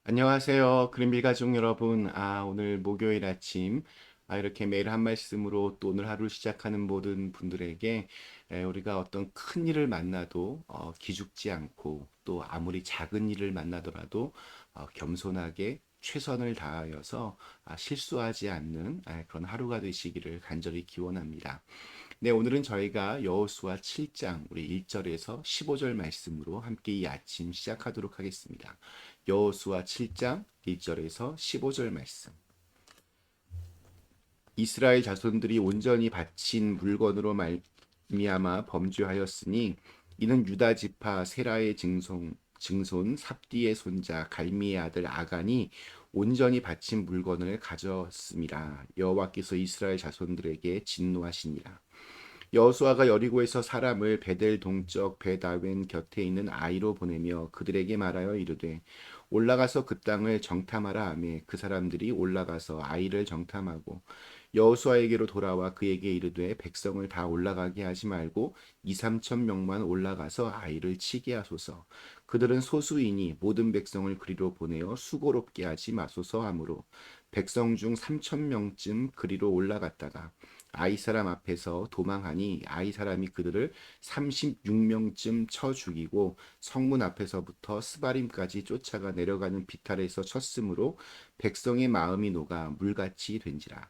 안녕하세요. 그린빌 가족 여러분. 오늘 목요일 아침, 이렇게 매일 한 말씀으로 또 오늘 하루를 시작하는 모든 분들에게 우리가 어떤 큰 일을 만나도 기죽지 않고 또 아무리 작은 일을 만나더라도 겸손하게 최선을 다하여서 실수하지 않는 그런 하루가 되시기를 간절히 기원합니다. 네, 오늘은 저희가 여호수아 7장 우리 1절에서 15절 말씀으로 함께 이 아침 시작하도록 하겠습니다. 여호수아 7장 1절에서 15절 말씀. 이스라엘 자손들이 온전히 바친 물건으로 말미암아 범죄하였으니 이는 유다 지파 세라의 증손 삽디의 손자 갈미의 아들 아간이 온전히 바친 물건을 가졌습니다. 여호와께서 이스라엘 자손들에게 진노하시니라. 여호수아가 여리고에서 사람을 베델 동쪽 베다웬 곁에 있는 아이로 보내며 그들에게 말하여 이르되 올라가서 그 땅을 정탐하라 하매 그 사람들이 올라가서 아이를 정탐하고 여호수아에게로 돌아와 그에게 이르되 백성을 다 올라가게 하지 말고 2~3천 명만 올라가서 아이를 치게 하소서. 그들은 소수이니 모든 백성을 그리로 보내어 수고롭게 하지 마소서 하므로 백성 중 3천 명쯤 그리로 올라갔다가 아이 사람 앞에서 도망하니 아이 사람이 그들을 36명쯤 쳐 죽이고 성문 앞에서부터 스바림까지 쫓아가 내려가는 비탈에서 쳤으므로 백성의 마음이 녹아 물같이 된지라.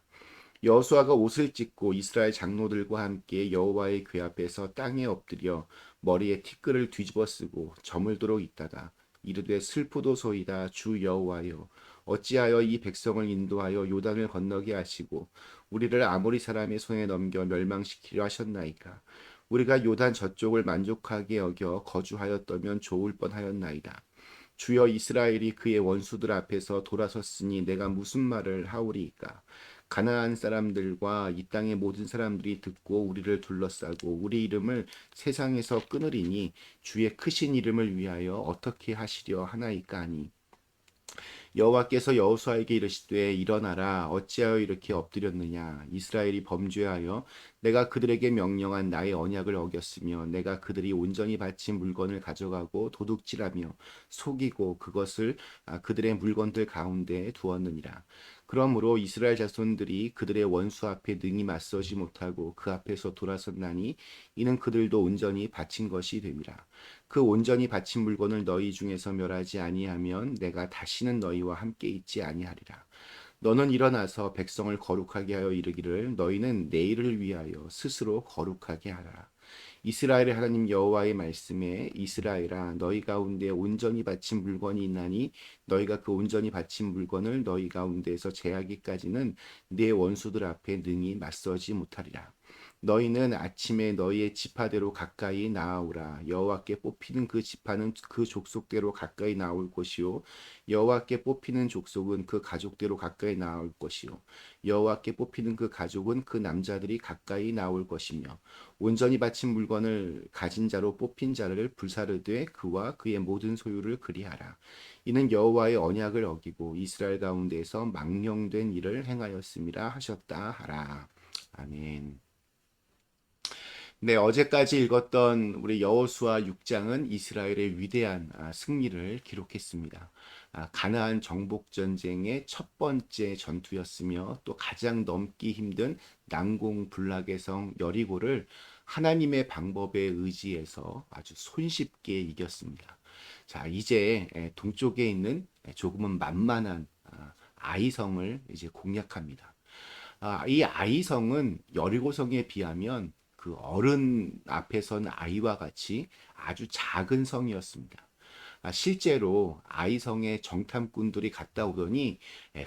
여호수아가 옷을 찢고 이스라엘 장로들과 함께 여호와의 궤 앞에서 땅에 엎드려 머리에 티끌을 뒤집어 쓰고 저물도록 있다가 이르되 슬프도소이다 주 여호와여 어찌하여 이 백성을 인도하여 요단을 건너게 하시고 우리를 아모리 사람의 손에 넘겨 멸망시키려 하셨나이까. 우리가 요단 저쪽을 만족하게 여겨 거주하였다면 좋을 뻔하였나이다. 주여, 이스라엘이 그의 원수들 앞에서 돌아섰으니 내가 무슨 말을 하오리이까. 가나안 사람들과 이 땅의 모든 사람들이 듣고 우리를 둘러싸고 우리 이름을 세상에서 끊으리니 주의 크신 이름을 위하여 어떻게 하시려 하나이까 하니. 여호와께서 여호수아에게 이르시되 일어나라 어찌하여 이렇게 엎드렸느냐. 이스라엘이 범죄하여 내가 그들에게 명령한 나의 언약을 어겼으며 내가 그들이 온전히 바친 물건을 가져가고 도둑질하며 속이고 그것을 그들의 물건들 가운데 두었느니라. 그러므로 이스라엘 자손들이 그들의 원수 앞에 능히 맞서지 못하고 그 앞에서 돌아섰나니 이는 그들도 온전히 바친 것이 됨이라. 그 온전히 바친 물건을 너희 중에서 멸하지 아니하면 내가 다시는 너희와 함께 있지 아니하리라. 너는 일어나서 백성을 거룩하게 하여 이르기를 너희는 내일을 위하여 스스로 거룩하게 하라. 이스라엘의 하나님 여호와의 말씀에 이스라엘아 너희 가운데 온전히 바친 물건이 있나니 너희가 그 온전히 바친 물건을 너희 가운데에서 제하기까지는 네 원수들 앞에 능히 맞서지 못하리라. 너희는 아침에 너희의 지파대로 가까이 나아오라. 여호와께 뽑히는 그 지파는 그 족속대로 가까이 나올 것이요 여호와께 뽑히는 족속은 그 가족대로 가까이 나올 것이요 여호와께 뽑히는 그 가족은 그 남자들이 가까이 나올 것이며 온전히 바친 물건을 가진 자로 뽑힌 자를 불사르되 그와 그의 모든 소유를 그리하라. 이는 여호와의 언약을 어기고 이스라엘 가운데에서 망령된 일을 행하였음이라 하셨다 하라. 아멘. 네, 어제까지 읽었던 우리 여호수아 6장은 이스라엘의 위대한 승리를 기록했습니다. 가나안 정복 전쟁의 첫 번째 전투였으며 또 가장 넘기 힘든 난공불락의 성 여리고를 하나님의 방법에 의지해서 아주 손쉽게 이겼습니다. 자, 이제 동쪽에 있는 조금은 만만한 아이성을 이제 공략합니다. 이 아이성은 여리고성에 비하면 그 어른 앞에선 아이와 같이 아주 작은 성이었습니다. 실제로 아이성에 정탐꾼들이 갔다 오더니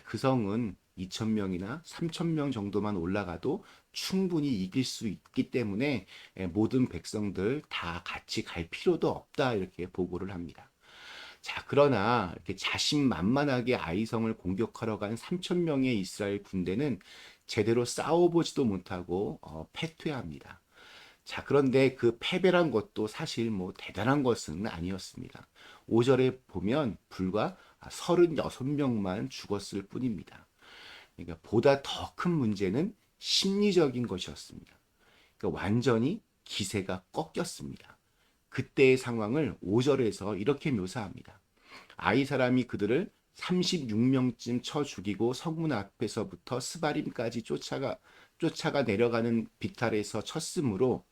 그 성은 2,000명이나 3,000명 정도만 올라가도 충분히 이길 수 있기 때문에 모든 백성들 다 같이 갈 필요도 없다 이렇게 보고를 합니다. 자, 그러나 이렇게 자신만만하게 아이성을 공격하러 간 3천 명의 이스라엘 군대는 제대로 싸워보지도 못하고 패퇴합니다. 자, 그런데 그 패배란 것도 사실 뭐 대단한 것은 아니었습니다. 5절에 보면 불과 36명만 죽었을 뿐입니다. 그러니까 보다 더 큰 문제는 심리적인 것이었습니다. 그러니까 완전히 기세가 꺾였습니다. 그때의 상황을 5절에서 이렇게 묘사합니다. 아이 사람이 그들을 36명쯤 쳐 죽이고 성문 앞에서부터 스바림까지 쫓아가 내려가는 비탈에서 쳤으므로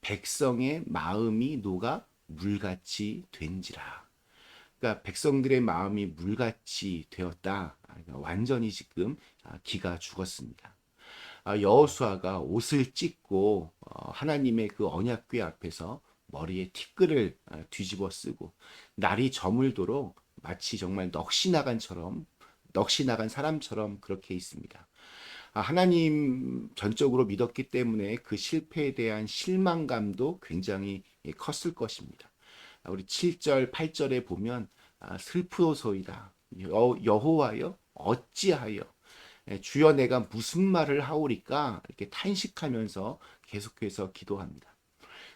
백성의 마음이 녹아 물같이 된지라. 그러니까 백성들의 마음이 물같이 되었다. 그러니까 완전히 지금 기가 죽었습니다. 여호수아가 옷을 찢고 하나님의 그 언약궤 앞에서 머리에 티끌을 뒤집어 쓰고 날이 저물도록 마치 정말 넋이 나간 사람처럼 그렇게 있습니다. 하나님 전적으로 믿었기 때문에 그 실패에 대한 실망감도 굉장히 컸을 것입니다. 우리 7절, 8절에 보면 슬프도소이다. 여호와여 어찌하여 주여 내가 무슨 말을 하오리까 이렇게 탄식하면서 계속해서 기도합니다.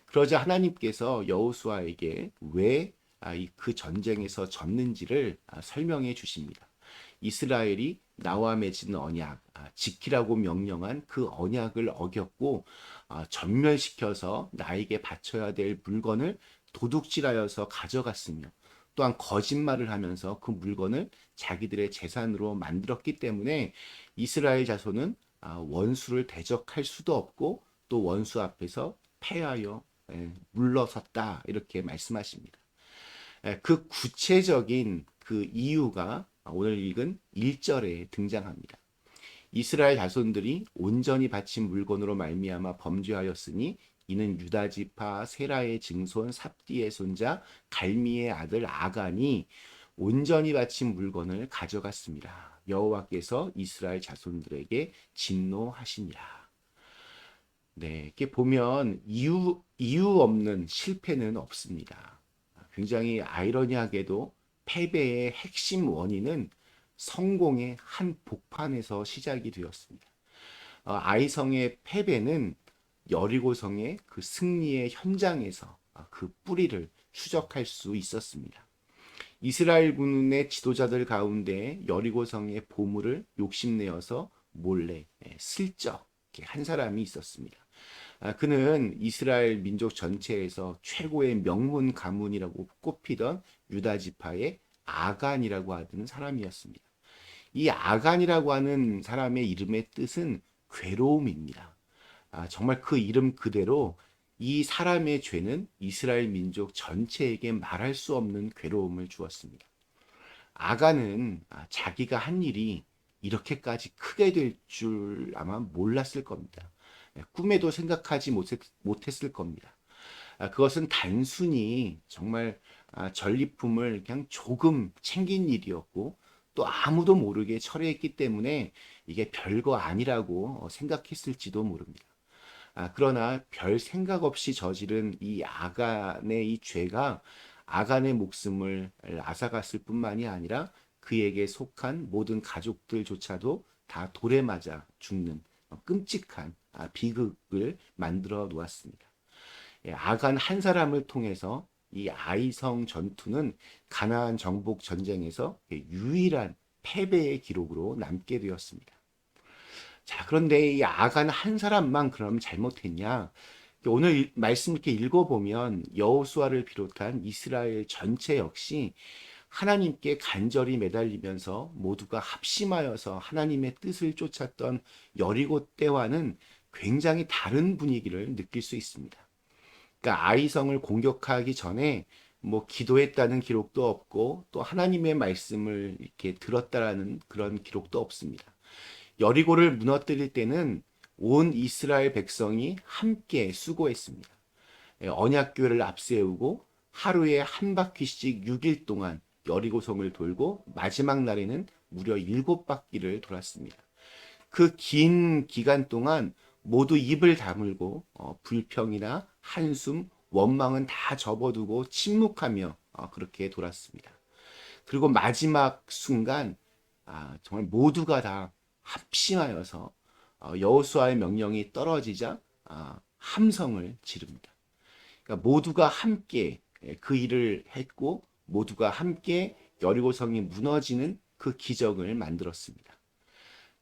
그러자 하나님께서 여호수아에게 왜 그 전쟁에서 졌는지를 설명해 주십니다. 이스라엘이 나와 맺은 언약, 지키라고 명령한 그 언약을 어겼고 전멸시켜서 나에게 바쳐야 될 물건을 도둑질하여서 가져갔으며 또한 거짓말을 하면서 그 물건을 자기들의 재산으로 만들었기 때문에 이스라엘 자손은 원수를 대적할 수도 없고 또 원수 앞에서 패하여 물러섰다 이렇게 말씀하십니다. 그 구체적인 그 이유가 오늘 읽은 1절에 등장합니다. 이스라엘 자손들이 온전히 바친 물건으로 말미암아 범죄하였으니 이는 유다 지파 세라의 증손 삽디의 손자 갈미의 아들 아간이 온전히 바친 물건을 가져갔습니다. 여호와께서 이스라엘 자손들에게 진노하시니라. 네, 이렇게 보면 이유 없는 실패는 없습니다. 굉장히 아이러니하게도 패배의 핵심 원인은 성공의 한 복판에서 시작이 되었습니다. 아이성의 패배는 여리고성의 그 승리의 현장에서 그 뿌리를 추적할 수 있었습니다. 이스라엘 군의 지도자들 가운데 여리고성의 보물을 욕심내어서 몰래 슬쩍 한 사람이 있었습니다. 그는 이스라엘 민족 전체에서 최고의 명문 가문이라고 꼽히던 유다 지파의 아간이라고 하는 사람이었습니다. 이 아간이라고 하는 사람의 이름의 뜻은 괴로움입니다. 정말 그 이름 그대로 이 사람의 죄는 이스라엘 민족 전체에게 말할 수 없는 괴로움을 주었습니다. 아간은 자기가 한 일이 이렇게까지 크게 될 줄 아마 몰랐을 겁니다. 꿈에도 생각하지 못했을 겁니다. 그것은 단순히 정말 전리품을 그냥 조금 챙긴 일이었고 또 아무도 모르게 처리했기 때문에 이게 별거 아니라고 생각했을지도 모릅니다. 그러나 별 생각 없이 저지른 이 아간의 이 죄가 아간의 목숨을 앗아갔을 뿐만이 아니라 그에게 속한 모든 가족들조차도 다 돌에 맞아 죽는 끔찍한 비극을 만들어 놓았습니다. 아간 한 사람을 통해서 이 아이성 전투는 가나안 정복 전쟁에서 유일한 패배의 기록으로 남게 되었습니다. 자, 그런데 이 아간 한 사람만 그럼 잘못했냐? 오늘 말씀 이렇게 읽어보면 여호수아를 비롯한 이스라엘 전체 역시 하나님께 간절히 매달리면서 모두가 합심하여서 하나님의 뜻을 쫓았던 여리고 때와는 굉장히 다른 분위기를 느낄 수 있습니다. 그러니까 아이성을 공격하기 전에 뭐 기도했다는 기록도 없고 또 하나님의 말씀을 이렇게 들었다라는 그런 기록도 없습니다. 여리고를 무너뜨릴 때는 온 이스라엘 백성이 함께 수고했습니다. 언약궤를 앞세우고 하루에 한 바퀴씩 6일 동안 여리고성을 돌고 마지막 날에는 무려 7바퀴를 돌았습니다. 그 긴 기간 동안 모두 입을 다물고 불평이나 한숨, 원망은 다 접어두고 침묵하며 그렇게 돌았습니다. 그리고 마지막 순간 정말 모두가 다 합심하여서 여호수아의 명령이 떨어지자 함성을 지릅니다. 그러니까 모두가 함께 그 일을 했고 모두가 함께 여리고성이 무너지는 그 기적을 만들었습니다.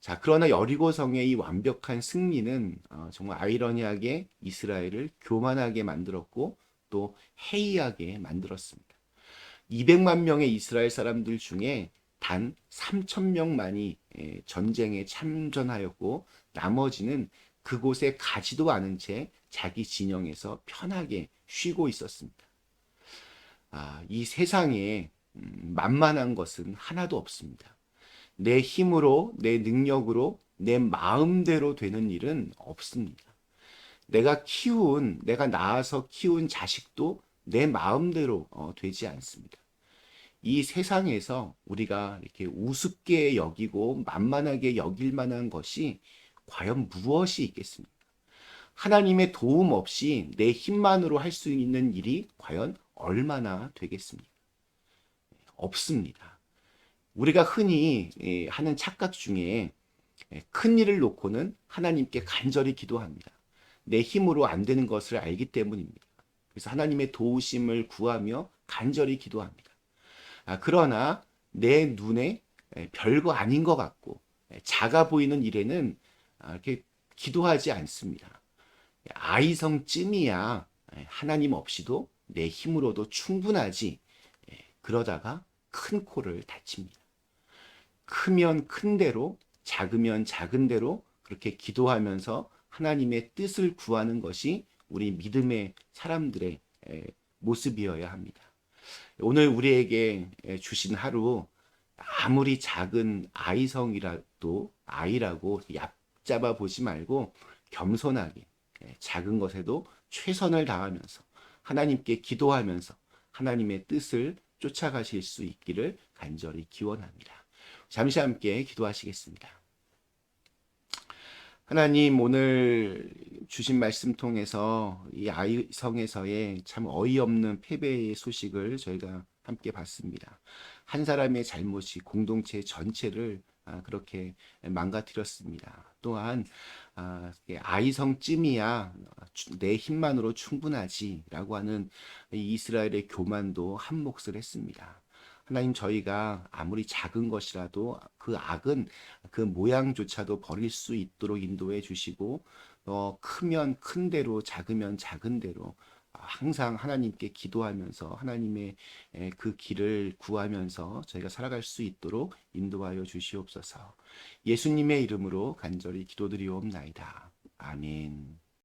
자, 그러나 여리고성의 이 완벽한 승리는 정말 아이러니하게 이스라엘을 교만하게 만들었고 또 해이하게 만들었습니다. 200만 명의 이스라엘 사람들 중에 단 3천 명만이 전쟁에 참전하였고 나머지는 그곳에 가지도 않은 채 자기 진영에서 편하게 쉬고 있었습니다. 이 세상에 만만한 것은 하나도 없습니다. 내 힘으로, 내 능력으로, 내 마음대로 되는 일은 없습니다. 내가 낳아서 키운 자식도 내 마음대로 되지 않습니다. 이 세상에서 우리가 이렇게 우습게 여기고 만만하게 여길 만한 것이 과연 무엇이 있겠습니까? 하나님의 도움 없이 내 힘만으로 할 수 있는 일이 과연 얼마나 되겠습니까? 없습니다. 우리가 흔히 하는 착각 중에 큰 일을 놓고는 하나님께 간절히 기도합니다. 내 힘으로 안 되는 것을 알기 때문입니다. 그래서 하나님의 도우심을 구하며 간절히 기도합니다. 그러나 내 눈에 별거 아닌 것 같고 작아 보이는 일에는 이렇게 기도하지 않습니다. 아이성쯤이야 하나님 없이도 내 힘으로도 충분하지. 그러다가 큰 코를 다칩니다. 크면 큰 대로, 작으면 작은 대로 그렇게 기도하면서 하나님의 뜻을 구하는 것이 우리 믿음의 사람들의 모습이어야 합니다. 오늘 우리에게 주신 하루, 아무리 작은 아이성이라도 아이라고 얕잡아 보지 말고 겸손하게 작은 것에도 최선을 다하면서 하나님께 기도하면서 하나님의 뜻을 쫓아가실 수 있기를 간절히 기원합니다. 잠시 함께 기도하시겠습니다. 하나님, 오늘 주신 말씀 통해서 이 아이성에서의 참 어이없는 패배의 소식을 저희가 함께 봤습니다. 한 사람의 잘못이 공동체 전체를 그렇게 망가뜨렸습니다. 또한 아이성쯤이야 내 힘만으로 충분하지라고 하는 이 이스라엘의 교만도 한 몫을 했습니다. 하나님, 저희가 아무리 작은 것이라도 그 악은 그 모양조차도 버릴 수 있도록 인도해 주시고 크면 큰 대로 작으면 작은 대로 항상 하나님께 기도하면서 하나님의 그 길을 구하면서 저희가 살아갈 수 있도록 인도하여 주시옵소서. 예수님의 이름으로 간절히 기도드리옵나이다. 아멘.